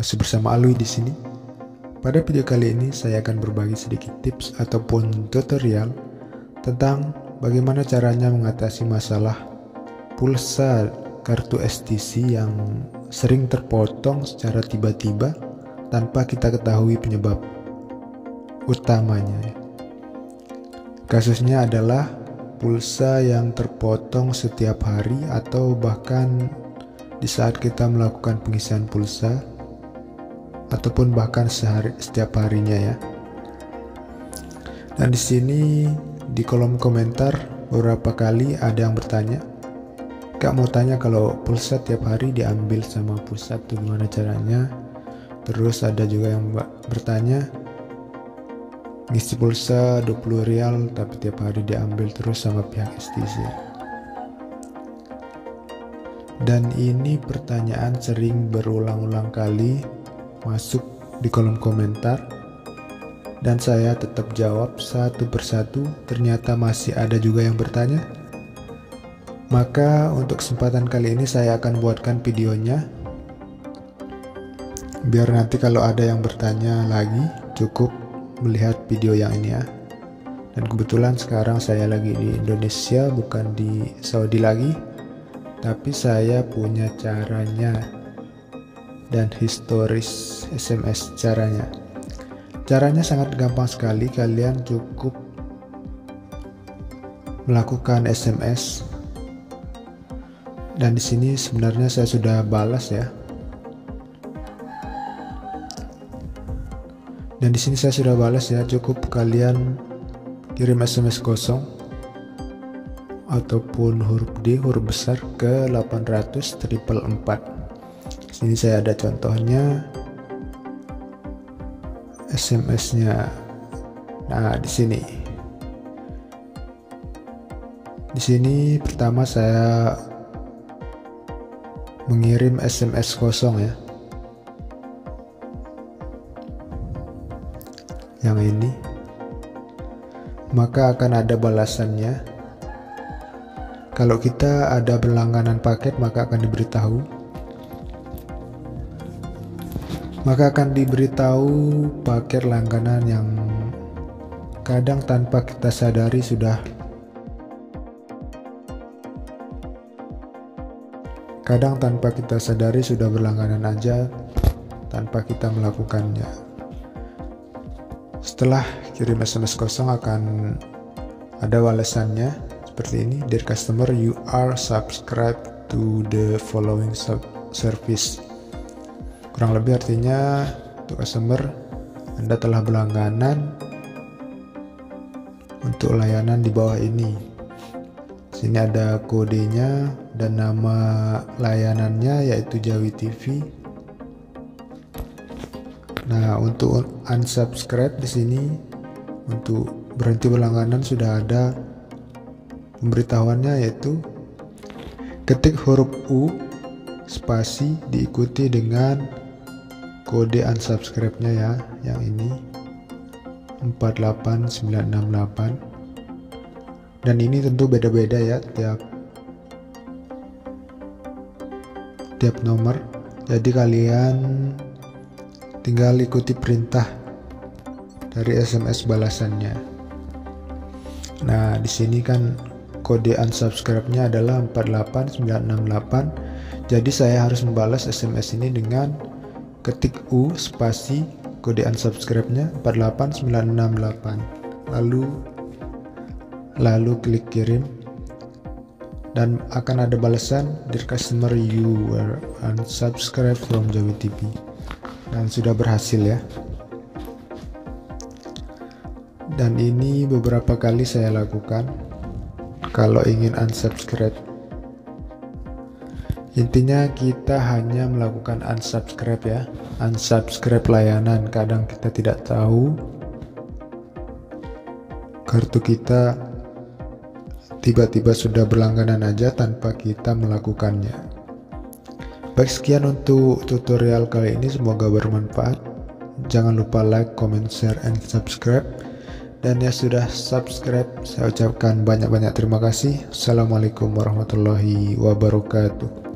Masih bersama Alwi di sini. Pada video kali ini saya akan berbagi sedikit tips ataupun tutorial tentang bagaimana caranya mengatasi masalah pulsa kartu STC yang sering terpotong secara tiba-tiba tanpa kita ketahui penyebab utamanya. Kasusnya adalah pulsa yang terpotong setiap hari atau bahkan di saat kita melakukan pengisian pulsa ataupun bahkan setiap harinya ya. Dan di sini di kolom komentar beberapa kali ada yang bertanya, "Kak, mau tanya kalau pulsa tiap hari diambil sama pusat tuh gimana caranya?" Terus ada juga yang bertanya, ngisi pulsa 20 rial tapi tiap hari diambil terus sama pihak STC. Dan ini pertanyaan sering berulang-ulang kali masuk di kolom komentar dan saya tetap jawab satu persatu. Ternyata masih ada juga yang bertanya. Maka untuk kesempatan kali ini saya akan buatkan videonya, biar nanti kalau ada yang bertanya lagi cukup melihat video yang ini ya. Dan kebetulan sekarang saya lagi di Indonesia, bukan di Saudi lagi, tapi saya punya caranya dan historis SMS caranya. Caranya sangat gampang sekali. Kalian cukup melakukan SMS. Dan di sini sebenarnya saya sudah balas ya. Dan di sini saya sudah balas ya. Cukup kalian kirim SMS kosong ataupun huruf D, huruf besar ke 800 444. Ini saya ada contohnya SMS-nya. Nah, di sini pertama saya mengirim SMS kosong ya. Yang ini. Maka akan ada balasannya. Kalau kita ada berlangganan paket maka akan diberitahu. Maka akan diberitahu paket langganan yang kadang tanpa kita sadari sudah berlangganan aja tanpa kita melakukannya. Setelah kirim SMS kosong akan ada balasannya seperti ini. Dear customer, you are subscribed to the following service. Kurang lebih artinya untuk customer, Anda telah berlangganan untuk layanan di bawah ini. Sini ada kodenya dan nama layanannya yaitu Jawi TV. Nah, untuk unsubscribe di sini untuk berhenti berlangganan sudah ada pemberitahuannya, yaitu ketik huruf U spasi diikuti dengan kode unsubscribe-nya ya, yang ini 48968. Dan ini tentu beda-beda ya tiap nomor. Jadi kalian tinggal ikuti perintah dari SMS balasannya. Nah, di sini kan kode unsubscribe-nya adalah 48968. Jadi saya harus membalas SMS ini dengan ketik U spasi kode unsubscribe-nya 48968. Lalu klik kirim dan akan ada balasan, dear customer, you were unsubscribed from Jawi TV. Dan sudah berhasil ya. Dan ini beberapa kali saya lakukan kalau ingin unsubscribe. Intinya kita hanya melakukan unsubscribe ya, unsubscribe layanan. Kadang kita tidak tahu kartu kita tiba-tiba sudah berlangganan aja tanpa kita melakukannya. Baik, sekian untuk tutorial kali ini, semoga bermanfaat. Jangan lupa like, comment, share, and subscribe. Dan yang sudah subscribe, saya ucapkan banyak-banyak terima kasih. Assalamualaikum warahmatullahi wabarakatuh.